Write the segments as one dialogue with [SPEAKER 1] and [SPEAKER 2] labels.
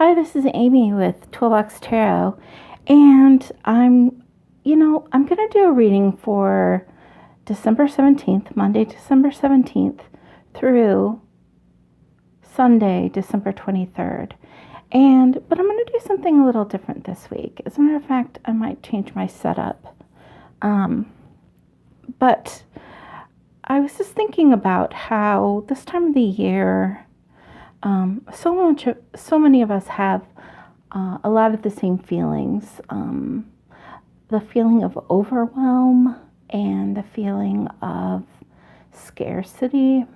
[SPEAKER 1] Hi, this is Amy with Toolbox Tarot, and I'm going to do a reading for December 17th, Monday, December 17th, through Sunday, December 23rd. But I'm going to do something a little different this week. As a matter of fact, I might change my setup. But I was just thinking about how this time of the year, so many of us have a lot of the same feelings. The feeling of overwhelm and the feeling of scarcity.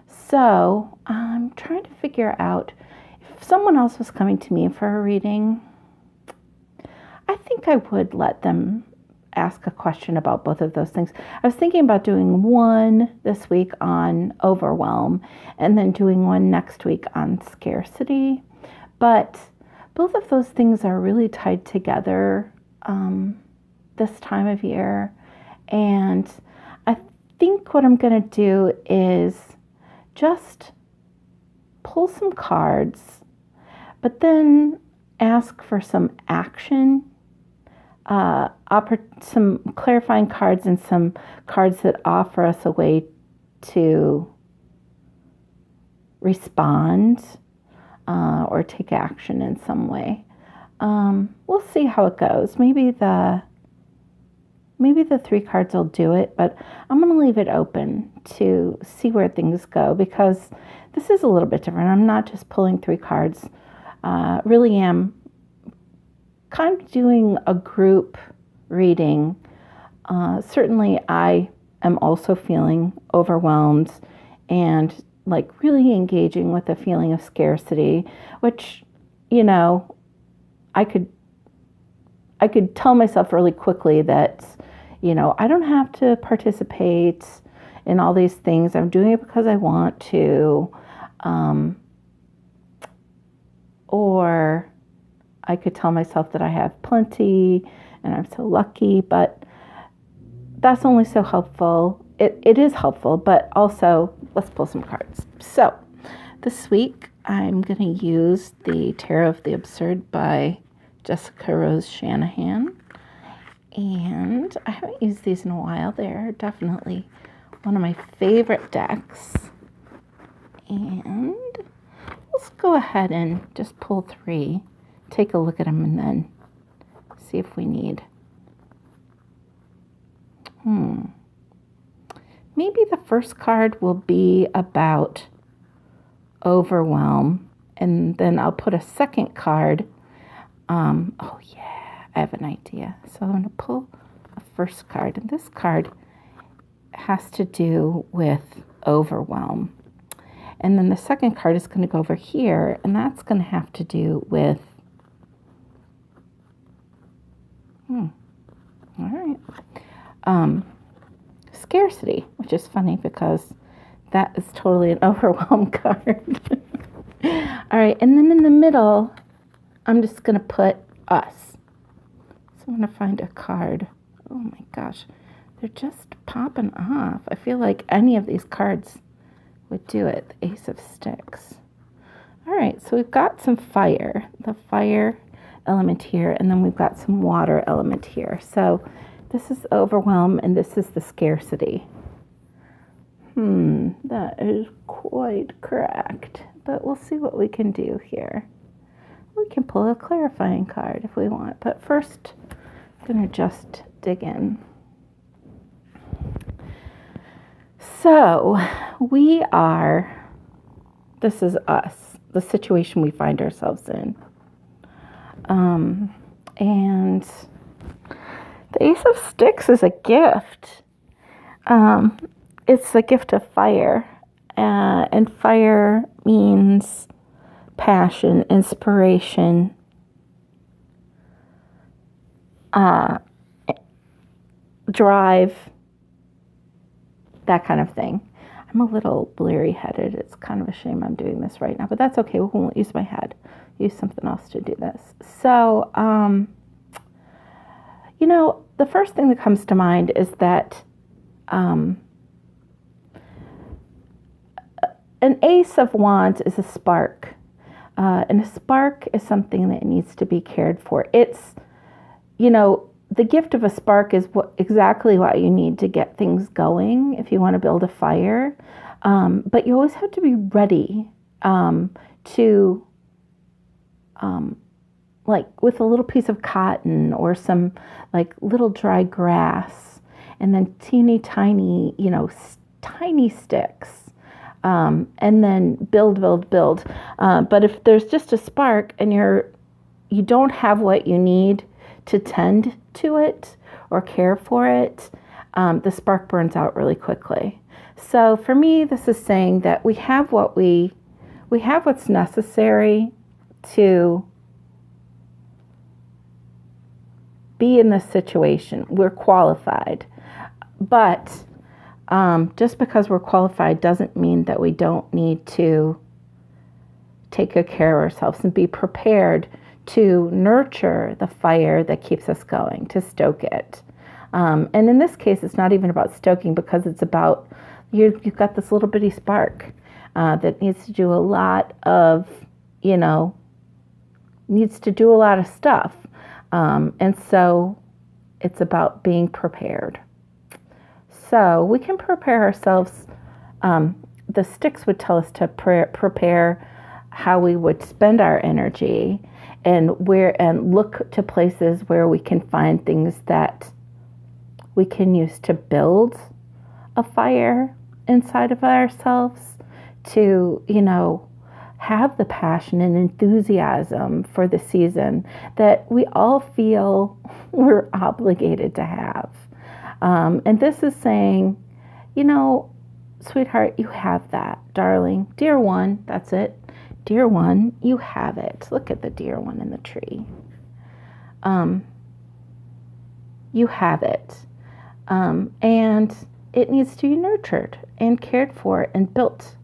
[SPEAKER 1] So I'm trying to figure out if someone else was coming to me for a reading, I think I would let them ask a question about both of those things. I was thinking about doing one this week on overwhelm and then doing one next week on scarcity. But both of those things are really tied together this time of year. And I think what I'm going to do is just pull some cards, but then ask for some action, some clarifying cards and some cards that offer us a way to respond or take action in some way. We'll see how it goes. Maybe the 3 cards will do it, but I'm going to leave it open to see where things go because this is a little bit different. I'm not just pulling 3 cards. Really am kind of doing a group reading. Certainly I am also feeling overwhelmed and like really engaging with a feeling of scarcity, which, I could tell myself really quickly that, I don't have to participate in all these things. I'm doing it because I want to. Or I could tell myself that I have plenty and I'm so lucky, but that's only so helpful. It is helpful, but also let's pull some cards. So this week I'm going to use the Tarot of the Absurd by Jessica Rose Shanahan. And I haven't used these in a while. They're definitely one of my favorite decks. And let's go ahead and just pull 3, take a look at them, and then see if we need. Maybe the first card will be about overwhelm, and then I'll put a second card. I have an idea. So I'm going to pull a first card, and this card has to do with overwhelm. And then the second card is going to go over here, and that's going to have to do with all right. Scarcity, which is funny because that is totally an overwhelm card. All right, and then in the middle, I'm just going to put us. So I'm going to find a card. Oh my gosh, they're just popping off. I feel like any of these cards would do it. The Ace of Sticks. All right, so we've got some fire, the fire element here, and then we've got some water element here. So this is overwhelm, and this is the scarcity. That is quite correct, but we'll see what we can do here. We can pull a clarifying card if we want, but first I'm going to just dig in. So this is us, the situation we find ourselves in. And the Ace of Sticks is a gift. It's a gift of fire. And fire means passion, inspiration, drive, that kind of thing. I'm a little bleary-headed. It's kind of a shame I'm doing this right now, but that's okay. We won't use my head. Use something else to do this. So, the first thing that comes to mind is that an Ace of Wands is a spark. And a spark is something that needs to be cared for. It's, you know, the gift of a spark is exactly what you need to get things going if you want to build a fire. But you always have to be ready to, like with a little piece of cotton or some like little dry grass, and then teeny tiny, you know, tiny sticks. And then build. But if there's just a spark and you don't have what you need to tend to it or care for it, the spark burns out really quickly. So for me, this is saying that we have what's necessary to be in this situation. We're qualified, but just because we're qualified doesn't mean that we don't need to take good care of ourselves and be prepared to nurture the fire that keeps us going, to stoke it. And in this case, it's not even about stoking, because it's about you've got this little bitty spark that needs to do a lot of, stuff. And so it's about being prepared. So we can prepare ourselves. The sticks would tell us to prepare how we would spend our energy and look to places where we can find things that we can use to build a fire inside of ourselves, to, have the passion and enthusiasm for the season that we all feel we're obligated to have. And this is saying, sweetheart, you have that, darling. Dear one, that's it. Dear one, you have it. Look at the dear one in the tree. You have it. And it needs to be nurtured and cared for and built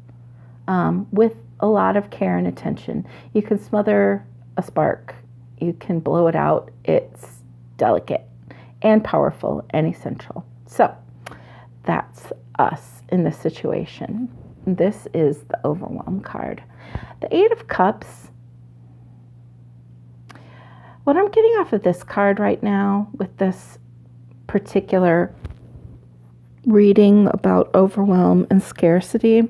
[SPEAKER 1] with a lot of care and attention. You can smother a spark. You can blow it out. It's delicate and powerful and essential. So that's us in this situation. This is the Overwhelm card. The Eight of Cups. What I'm getting off of this card right now with this particular reading about overwhelm and scarcity,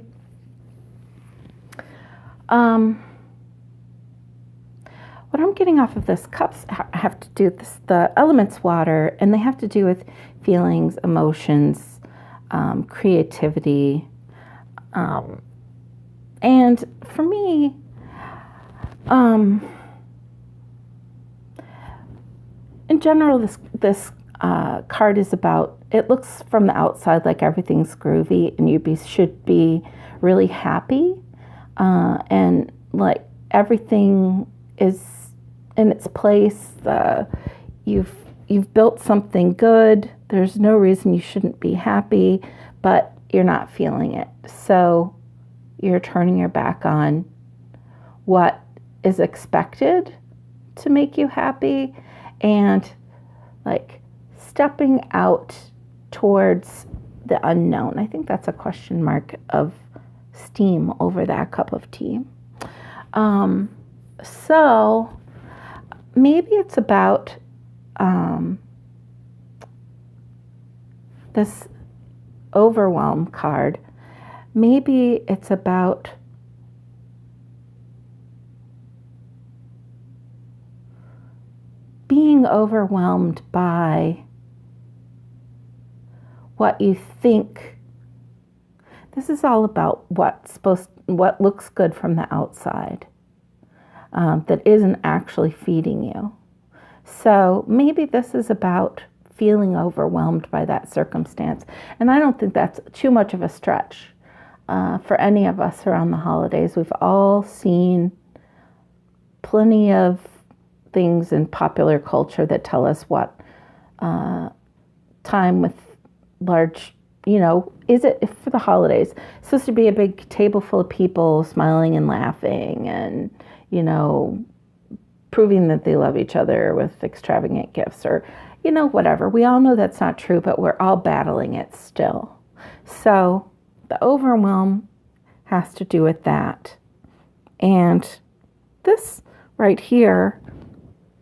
[SPEAKER 1] what I'm getting off of this, cups have to do with the elements water, and they have to do with feelings, emotions, creativity. And for me, in general, this card is about, it looks from the outside like everything's groovy and you should be really happy, and like everything is in its place. You've built something good. There's no reason you shouldn't be happy, but you're not feeling it. So you're turning your back on what is expected to make you happy and like stepping out towards the unknown. I think that's a question mark of steam over that cup of tea. So maybe it's about this overwhelm card. Maybe it's about being overwhelmed by what you think. This is all about what looks good from the outside, that isn't actually feeding you. So maybe this is about feeling overwhelmed by that circumstance. And I don't think that's too much of a stretch for any of us around the holidays. We've all seen plenty of things in popular culture that tell us what time with large, is it for the holidays? It's supposed to be a big table full of people smiling and laughing and, proving that they love each other with extravagant gifts or, whatever. We all know that's not true, but we're all battling it still. So the overwhelm has to do with that. And this right here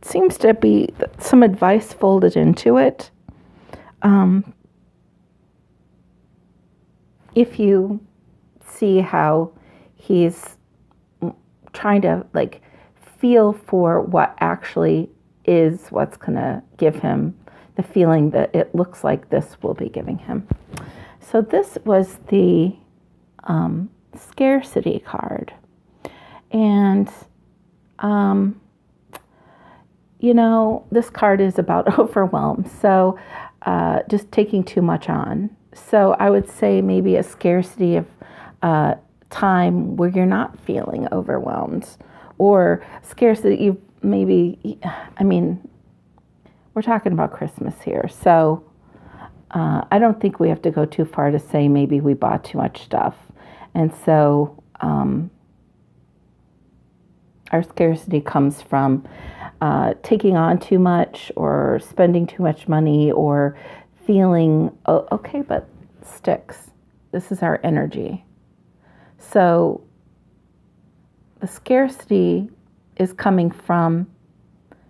[SPEAKER 1] seems to be some advice folded into it. If you see how he's trying to like feel for what actually is what's going to give him the feeling that it looks like this will be giving him. So this was the scarcity card. And, this card is about overwhelm. So just taking too much on. So I would say maybe a scarcity of time where you're not feeling overwhelmed, or scarcity, we're talking about Christmas here. So I don't think we have to go too far to say maybe we bought too much stuff. And so our scarcity comes from taking on too much or spending too much money or feeling, oh, okay, but sticks. This is our energy. So the scarcity is coming from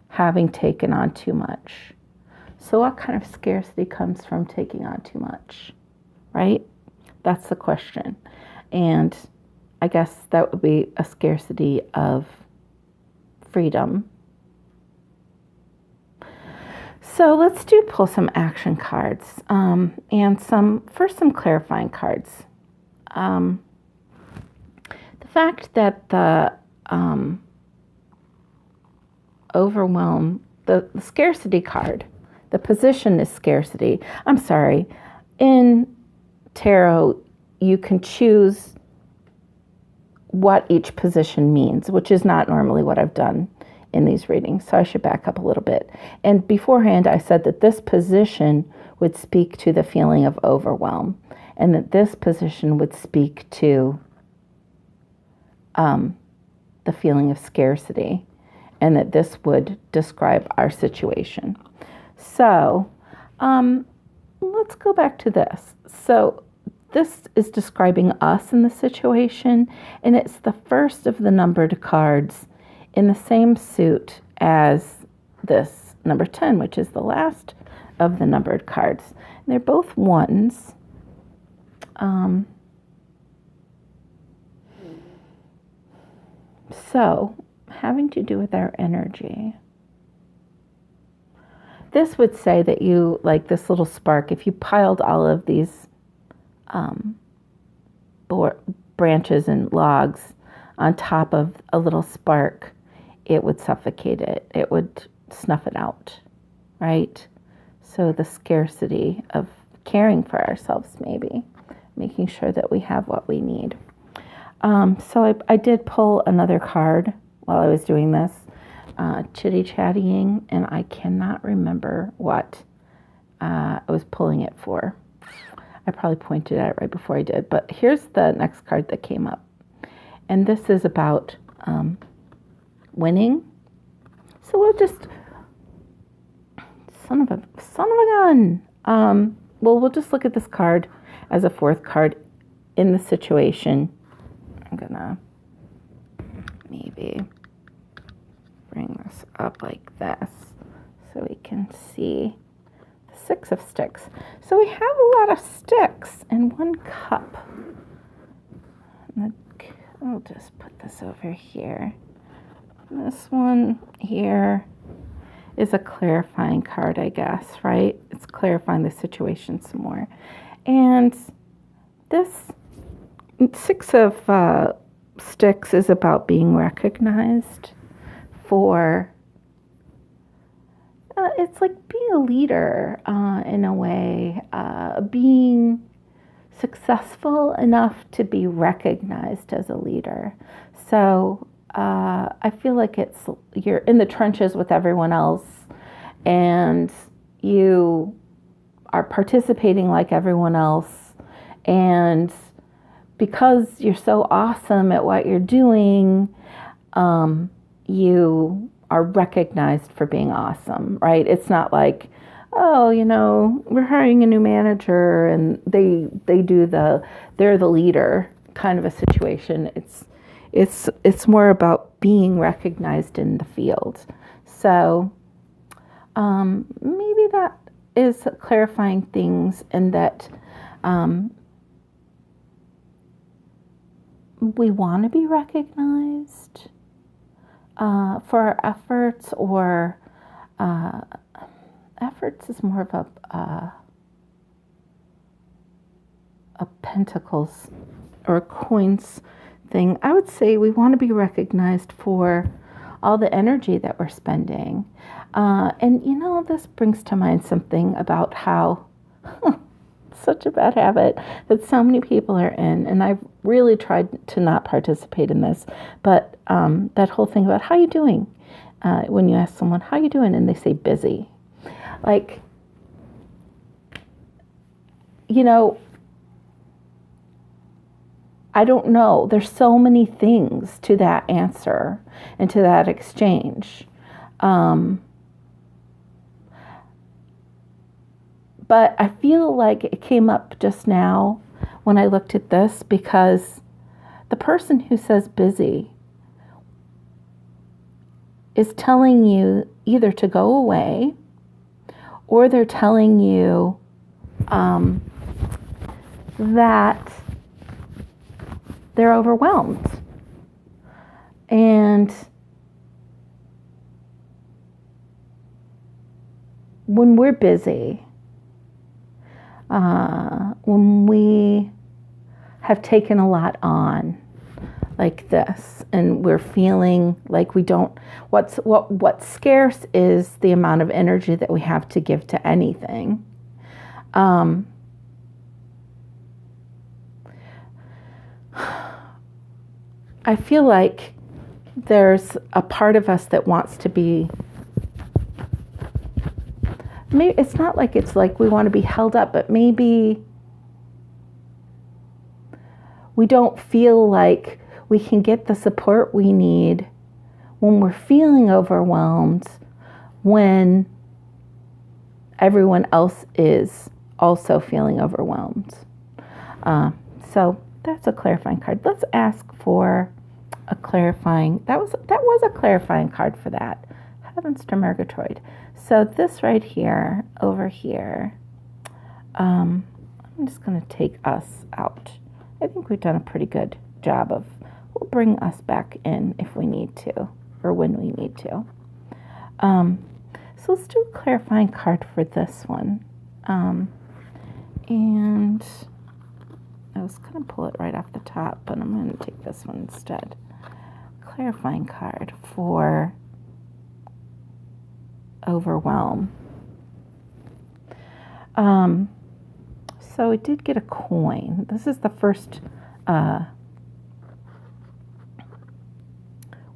[SPEAKER 1] having taken on too much. So what kind of scarcity comes from taking on too much, right? That's the question. And I guess that would be a scarcity of freedom. So let's pull some action cards and some clarifying cards. The fact that the overwhelm, the scarcity card, the position is scarcity. I'm sorry. In tarot, you can choose what each position means, which is not normally what I've done in these readings. So I should back up a little bit. And beforehand, I said that this position would speak to the feeling of overwhelm, and that this position would speak to the feeling of scarcity, and that this would describe our situation. So let's go back to this. So this is describing us in the situation, and it's the first of the numbered cards in the same suit as this number 10, which is the last of the numbered cards. And they're both ones. So having to do with our energy. This would say that you, like this little spark, if you piled all of these branches and logs on top of a little spark, it would suffocate it. It would snuff it out, right? So the scarcity of caring for ourselves, maybe, making sure that we have what we need. So I did pull another card while I was doing this, chitty-chattying, and I cannot remember what I was pulling it for. I probably pointed at it right before I did, but here's the next card that came up. And this is about winning. So we'll just, son of a gun. We'll just look at this card as a fourth card in the situation. I'm gonna maybe bring this up like this so we can see the 6 of sticks. So we have a lot of sticks in one cup. I'll just put this over here. This one here is a clarifying card, I guess, right? It's clarifying the situation some more. And this 6 of sticks is about being recognized for, it's like being a leader in a way, being successful enough to be recognized as a leader. So I feel like you're in the trenches with everyone else, and you are participating like everyone else, and because you're so awesome at what you're doing, you are recognized for being awesome, right? It's not like, oh, we're hiring a new manager and they're the leader kind of a situation. it's more about being recognized in the field. So maybe that is clarifying things, and that we want to be recognized for our efforts, or efforts is more of a pentacles or coins thing. I would say we want to be recognized for all the energy that we're spending. And this brings to mind something about how such a bad habit that so many people are in, and I've really tried to not participate in this, but that whole thing about how you doing, when you ask someone how you doing and they say busy, like, I don't know, there's so many things to that answer and to that exchange. But I feel like it came up just now when I looked at this, because the person who says busy is telling you either to go away, or they're telling you that they're overwhelmed. And when we're busy, when we have taken a lot on like this, and we're feeling like we don't, what's scarce is the amount of energy that we have to give to anything. I feel like there's a part of us that wants to be, maybe it's not like it's like we want to be held up, but maybe we don't feel like we can get the support we need when we're feeling overwhelmed, when everyone else is also feeling overwhelmed. So that's a clarifying card. Let's ask for a clarifying, that was a clarifying card for that. Heavens to Murgatroyd. So this right here, over here, I'm just going to take us out. I think we've done a pretty good job of, we'll bring us back in if we need to, or when we need to. So let's do a clarifying card for this one. And I was going to pull it right off the top, but I'm going to take this one instead. Clarifying card for Overwhelm. So we did get a coin. This is the first,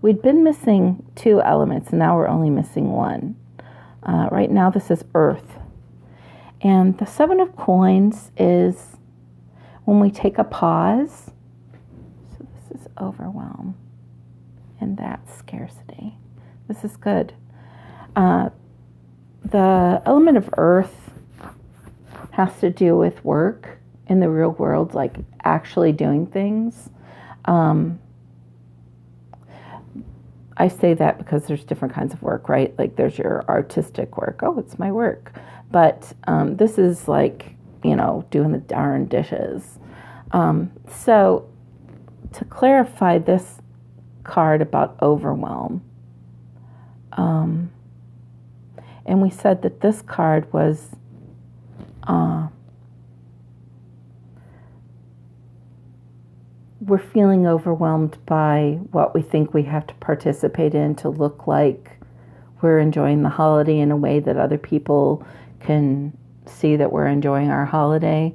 [SPEAKER 1] we'd been missing 2 elements, and now we're only missing 1. Right now this is Earth. And the 7 of coins is when we take a pause. So this is Overwhelm, and that's scarcity. This is good. The element of Earth has to do with work in the real world, like actually doing things. I say that because there's different kinds of work, right? Like there's your artistic work. Oh, it's my work. But this is like, doing the darn dishes. So to clarify this card about overwhelm, and we said that this card was we're feeling overwhelmed by what we think we have to participate in to look like we're enjoying the holiday in a way that other people can see that we're enjoying our holiday,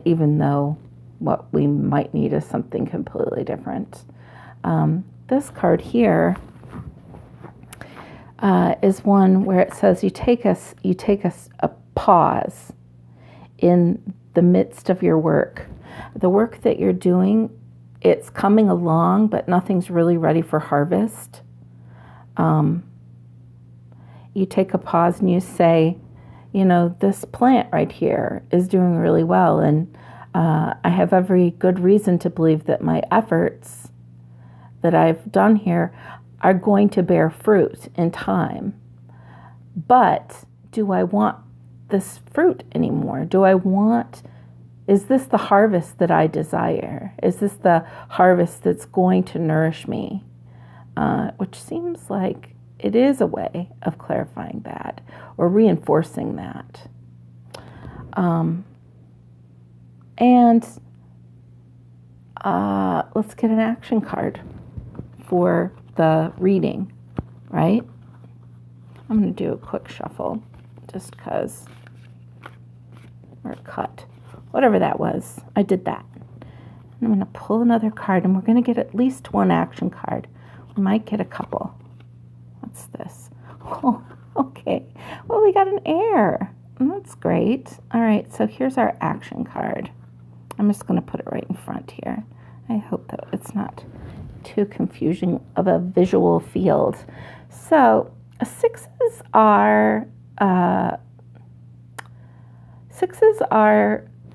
[SPEAKER 1] even though what we might need is something completely different. This card here is one where it says you take a pause in the midst of your work. The work that you're doing, it's coming along, but nothing's really ready for harvest. You take a pause and you say, this plant right here is doing really well, and I have every good reason to believe that my efforts that I've done here are going to bear fruit in time. But do I want this fruit anymore? Is this the harvest that I desire? Is this the harvest that's going to nourish me? Which seems like it is a way of clarifying that or reinforcing that. Let's get an action card for the reading, right? I'm going to do a quick shuffle just because, or cut, whatever that was. I did that. And I'm going to pull another card, and we're going to get at least one action card. We might get a couple. What's this? Oh, okay. Well, we got an air. That's great. All right, so here's our action card. I'm just going to put it right in front here. I hope that it's not too confusing of a visual field. So sixes are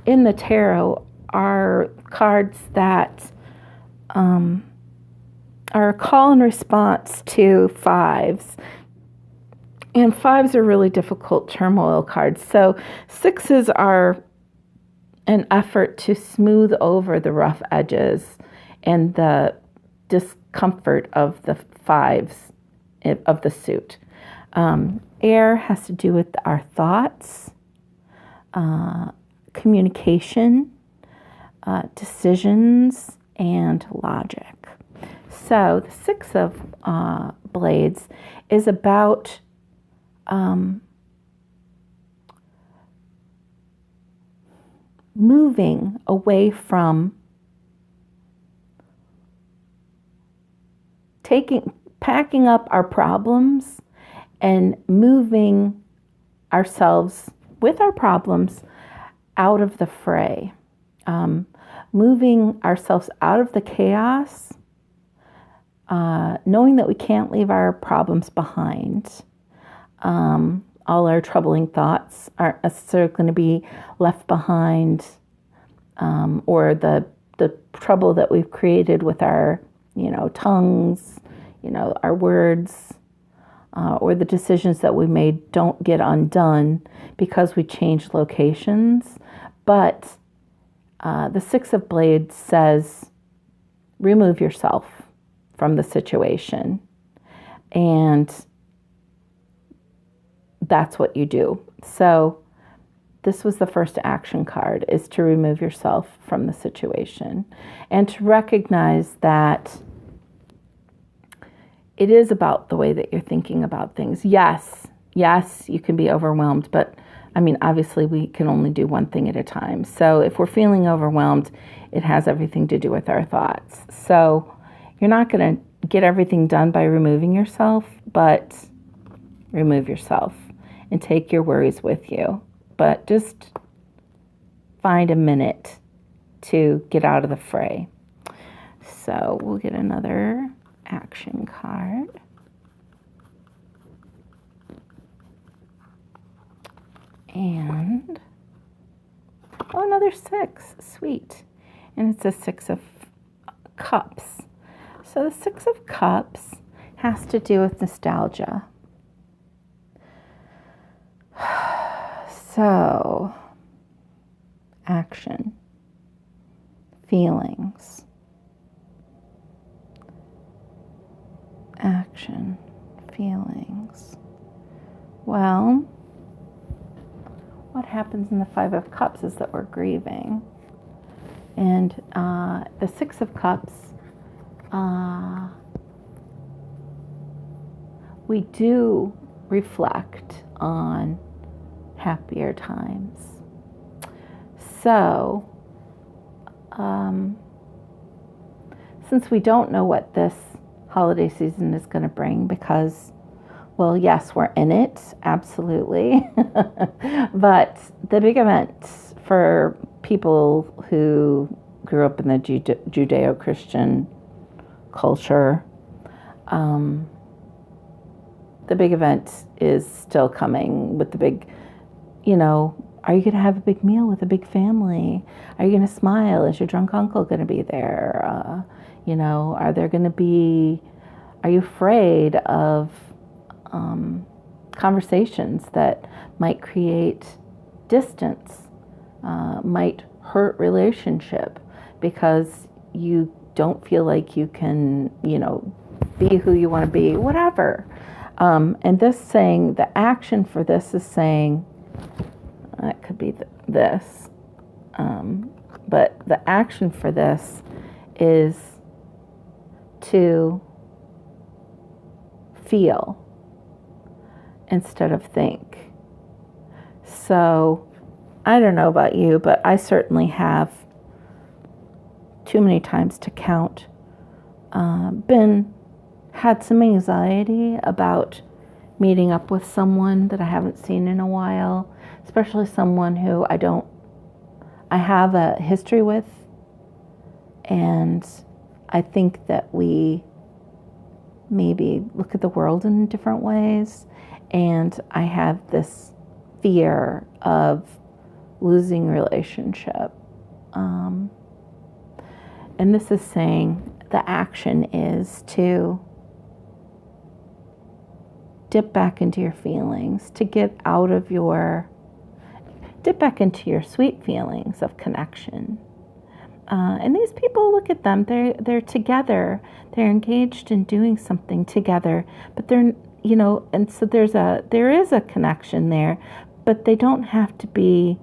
[SPEAKER 1] in the tarot are cards that are a call and response to fives. And fives are really difficult turmoil cards. So sixes are an effort to smooth over the rough edges and the discomfort of the fives of the suit. Air has to do with our thoughts, communication, decisions, and logic. So the Six of Blades is about moving away from packing up our problems and moving ourselves with our problems out of the fray, moving ourselves out of the chaos, knowing that we can't leave our problems behind. All our troubling thoughts aren't necessarily going to be left behind, or the trouble that we've created with our, tongues, our words, or the decisions that we made don't get undone because we changed locations. But the Six of Blades says, remove yourself from the situation. And that's what you do. So this was the first action card, is to remove yourself from the situation and to recognize that it is about the way that you're thinking about things. Yes, you can be overwhelmed, but obviously we can only do one thing at a time. So if we're feeling overwhelmed, it has everything to do with our thoughts. So you're not going to get everything done by removing yourself, but remove yourself and take your worries with you. But just find a minute to get out of the fray. So we'll get another action card. And, another six. Sweet. And it's a Six of Cups. So the Six of Cups has to do with nostalgia. So, action, feelings, Well, what happens in the Five of Cups is that we're grieving. And the Six of Cups, we do reflect on happier times. So, since we don't know what this holiday season is going to bring, because, well, yes, we're in it, absolutely. But the big event for people who grew up in the Judeo-Christian culture, the big event is still coming with the big, are you going to have a big meal with a big family? Are you going to smile? Is your drunk uncle going to be there? Are you afraid of conversations that might create distance, might hurt relationship because you don't feel like you can, be who you want to be, whatever. And this saying, the action for this is saying, it could be this, but the action for this is to feel instead of think. So I don't know about you, but I certainly have, too many times to count, had some anxiety about meeting up with someone that I haven't seen in a while, especially someone who I have a history with, and I think that we maybe look at the world in different ways, and I have this fear of losing relationship. And this is saying the action is to dip back into your feelings, to dip back into your sweet feelings of connection. And these people, look at them, they're together, they're engaged in doing something together, but they're, and so there is a connection there, but they don't have to be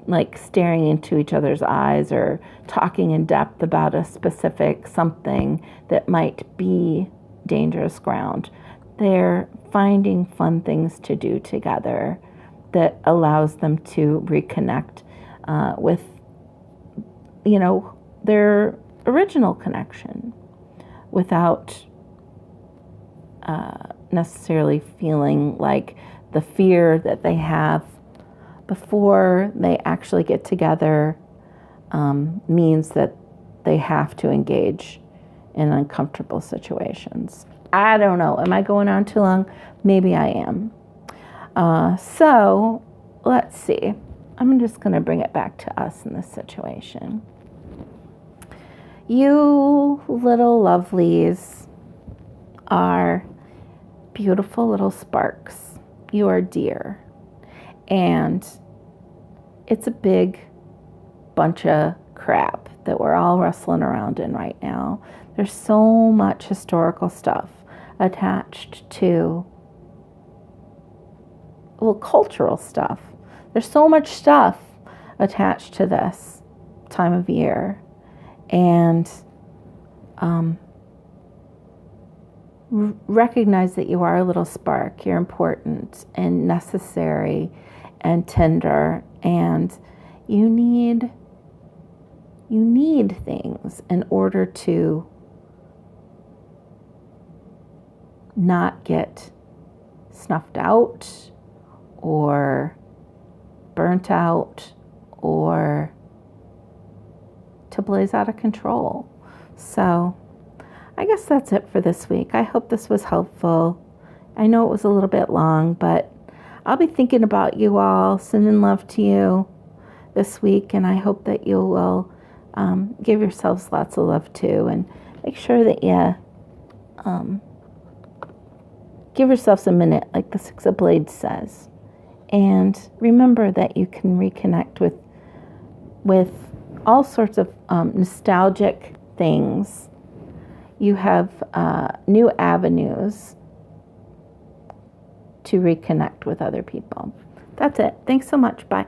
[SPEAKER 1] like staring into each other's eyes or talking in depth about a specific something that might be dangerous ground. They're finding fun things to do together that allows them to reconnect with, their original connection without necessarily feeling like the fear that they have before they actually get together means that they have to engage in uncomfortable situations. I don't know. Am I going on too long? Maybe I am. So let's see. I'm just going to bring it back to us in this situation. You little lovelies are beautiful little sparks. You are dear. And it's a big bunch of crap that we're all wrestling around in right now. There's so much historical stuff attached to, cultural stuff. There's so much stuff attached to this time of year. And recognize that you are a little spark. You're important and necessary and tender, and you need things in order to not get snuffed out or burnt out or to blaze out of control. So I guess that's it for this week. I hope this was helpful. I know it was a little bit long, but I'll be thinking about you all, sending love to you this week, and I hope that you will give yourselves lots of love too, and make sure that you give yourselves a minute, like the Six of Blades says, and remember that you can reconnect with all sorts of nostalgic things. You have new avenues to reconnect with other people. That's it. Thanks so much. Bye.